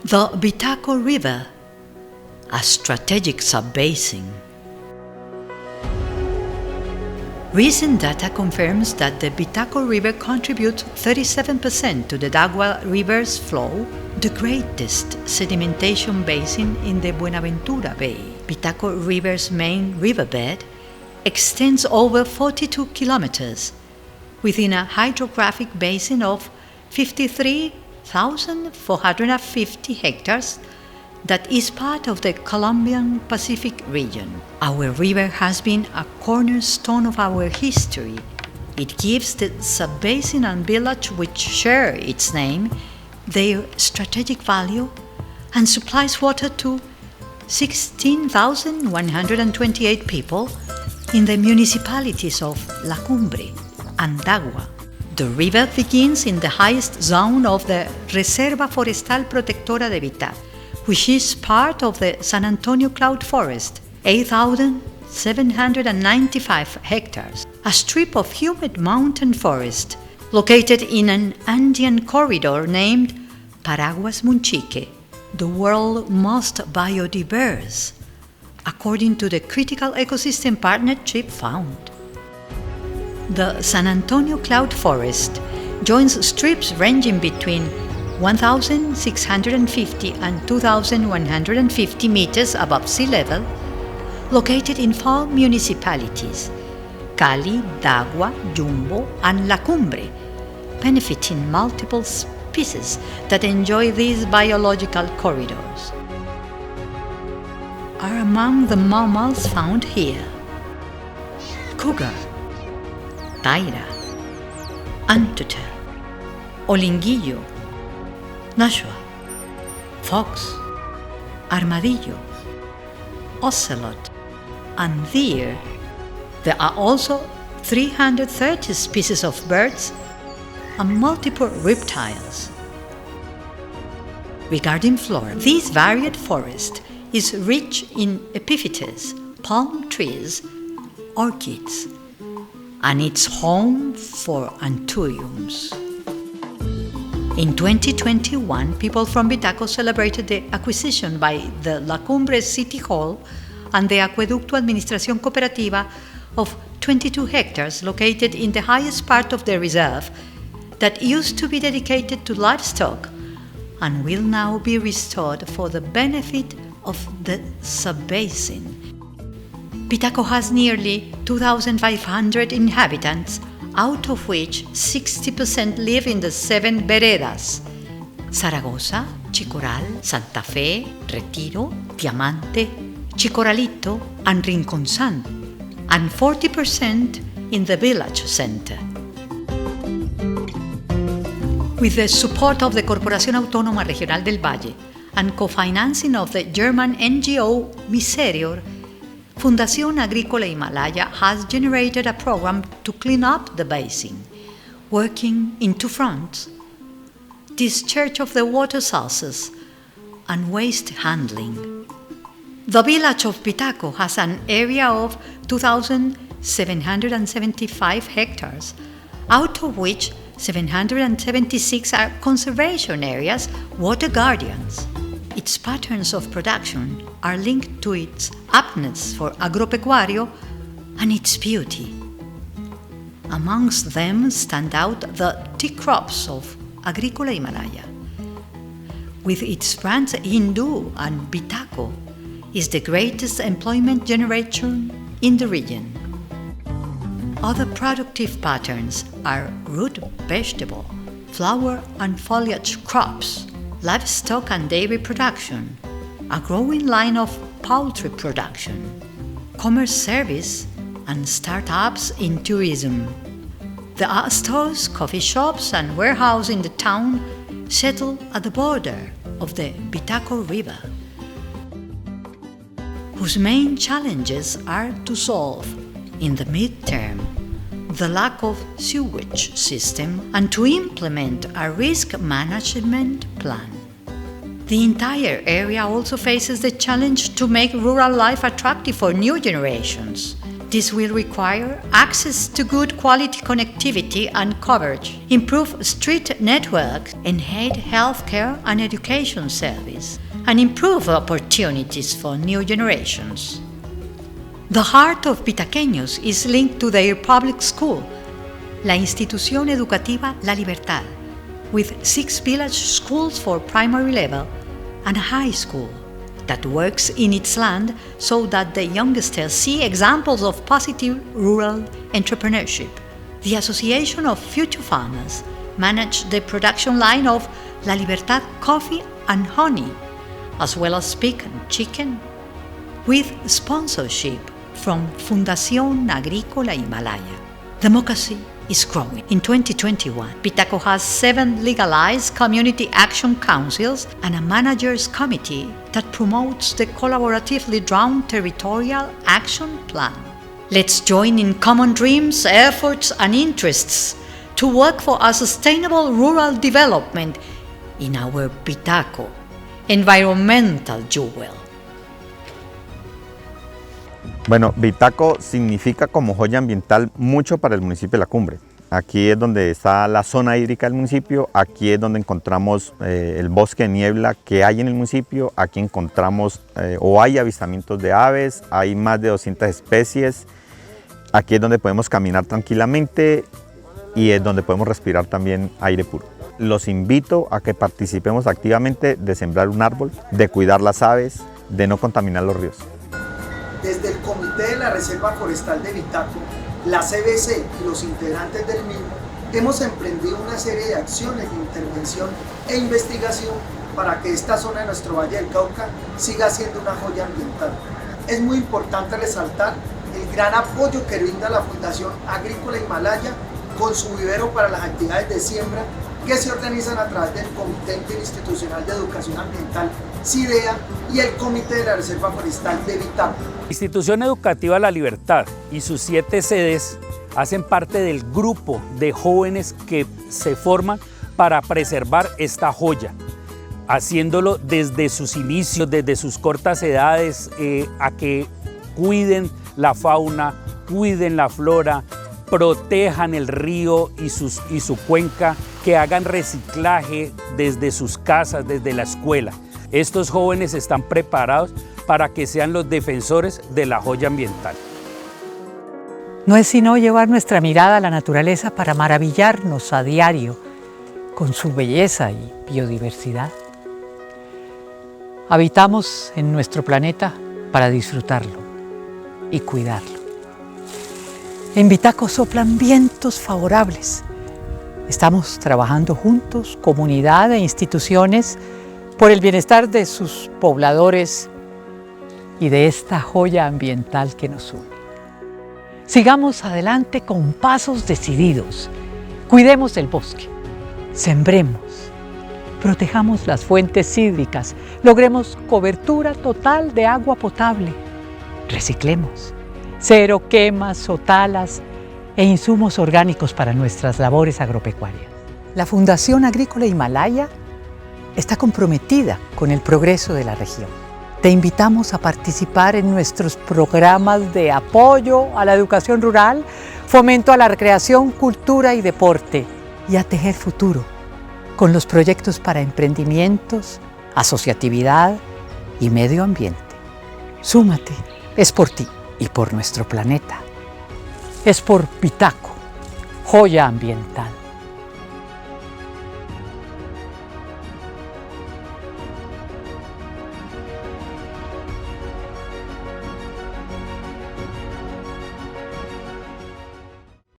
The Bitaco River, a strategic sub-basin. Recent data confirms that the Bitaco River contributes 37% to the Dagua River's flow, the greatest sedimentation basin in the Buenaventura Bay. Bitaco River's main riverbed extends over 42 kilometers within a hydrographic basin of 53,450 hectares that is part of the Colombian Pacific region. Our river has been a cornerstone of our history. It gives the sub-basin and village which share its name their strategic value and supplies water to 16,128 people in the municipalities of La Cumbre and Dagua. The river begins in the highest zone of the Reserva Forestal Protectora de Bitaco, which is part of the San Antonio Cloud Forest, 8,795 hectares, a strip of humid mountain forest located in an Andean corridor named Paraguas Munchique, the world's most biodiverse, according to the Critical Ecosystem Partnership Fund. The San Antonio Cloud Forest joins strips ranging between 1,650 and 2,150 meters above sea level, located in 4 municipalities, Cali, Dagua, Jumbo, and La Cumbre, benefiting multiple species that enjoy these biological corridors. Are among the mammals found here: cougar, taira, antuter, olinguillo, nashua, fox, armadillo, ocelot, and deer. There are also 330 species of birds and multiple reptiles. Regarding flora, this varied forest is rich in epiphytes, palm trees, orchids, and it's home for anthuriums. In 2021, people from Bitaco celebrated the acquisition by the La Cumbre City Hall and the Acueducto Administración Cooperativa of 22 hectares located in the highest part of the reserve that used to be dedicated to livestock and will now be restored for the benefit of the sub-basin. Bitaco has nearly 2,500 inhabitants, out of which 60% live in the 7 veredas: Zaragoza, Chicoral, Santa Fe, Retiro, Diamante, Chicoralito, and Rinconzán, and 40% in the village center. With the support of the Corporación Autónoma Regional del Valle and co-financing of the German NGO Miserior, Fundación Agrícola Himalaya has generated a program to clean up the basin, working in 2 fronts: discharge of the water sources and waste handling. The village of Bitaco has an area of 2,775 hectares, out of which 776 are conservation areas, water guardians. Its patterns of production are linked to its aptness for agropecuario and its beauty. Amongst them stand out the tea crops of Agrícola Himalaya. With its brands Hindu and Bitaco, is the greatest employment generation in the region. Other productive patterns are root vegetable, flower and foliage crops, livestock and dairy production, a growing line of poultry production, commerce service, and startups in tourism. There are stores, coffee shops, and warehouses in the town settled at the border of the Bitaco River, whose main challenges are to solve in the midterm the lack of sewage system and to implement a risk management plan. The entire area also faces the challenge to make rural life attractive for new generations. This will require access to good quality connectivity and coverage, improve street networks, enhance healthcare and education service, and improve opportunities for new generations. The heart of Bitaqueños is linked to their public school, La Institución Educativa La Libertad, with 6 village schools for primary level and a high school that works in its land so that the youngsters see examples of positive rural entrepreneurship. The Association of Future Farmers managed the production line of La Libertad coffee and honey, as well as pig and chicken, with sponsorship from Fundación Agrícola Himalaya. Democracy is growing. In 2021, Bitaco has 7 legalized community action councils and a managers committee that promotes the collaboratively drawn territorial action plan. Let's join in common dreams, efforts, and interests to work for a sustainable rural development in our Bitaco, environmental jewel. Bueno, Bitaco significa como joya ambiental mucho para el municipio de La Cumbre. Aquí es donde está la zona hídrica del municipio, aquí es donde encontramos el bosque de niebla que hay en el municipio, aquí encontramos o hay avistamientos de aves, hay más de 200 especies, aquí es donde podemos caminar tranquilamente y es donde podemos respirar también aire puro. Los invito a que participemos activamente de sembrar un árbol, de cuidar las aves, de no contaminar los ríos. Desde el Comité de la Reserva Forestal de Bitaco, la CBC y los integrantes del mismo, hemos emprendido una serie de acciones de intervención e investigación para que esta zona de nuestro Valle del Cauca siga siendo una joya ambiental. Es muy importante resaltar el gran apoyo que brinda la Fundación Agrícola Himalaya con su vivero para las actividades de siembra que se organizan a través del Comité Interinstitucional de Educación Ambiental, CIDEA, y el Comité de la Reserva Forestal de Bitaco. La Institución Educativa La Libertad y sus 7 sedes hacen parte del grupo de jóvenes que se forman para preservar esta joya, haciéndolo desde sus inicios, desde sus cortas edades, a que cuiden la fauna, cuiden la flora, protejan el río y su cuenca, que hagan reciclaje desde sus casas, desde la escuela. Estos jóvenes están preparados para que sean los defensores de la joya ambiental. No es sino llevar nuestra mirada a la naturaleza para maravillarnos a diario con su belleza y biodiversidad. Habitamos en nuestro planeta para disfrutarlo y cuidarlo. En Bitaco soplan vientos favorables. Estamos trabajando juntos, comunidad e instituciones, por el bienestar de sus pobladores y de esta joya ambiental que nos une. Sigamos adelante con pasos decididos. Cuidemos el bosque, sembremos, protejamos las fuentes hídricas, logremos cobertura total de agua potable, reciclemos, cero quemas o talas e insumos orgánicos para nuestras labores agropecuarias. La Fundación Agrícola Himalaya está comprometida con el progreso de la región. Te invitamos a participar en nuestros programas de apoyo a la educación rural, fomento a la recreación, cultura y deporte, y a tejer futuro con los proyectos para emprendimientos, asociatividad y medio ambiente. Súmate, es por ti y por nuestro planeta. Es por Bitaco, joya ambiental.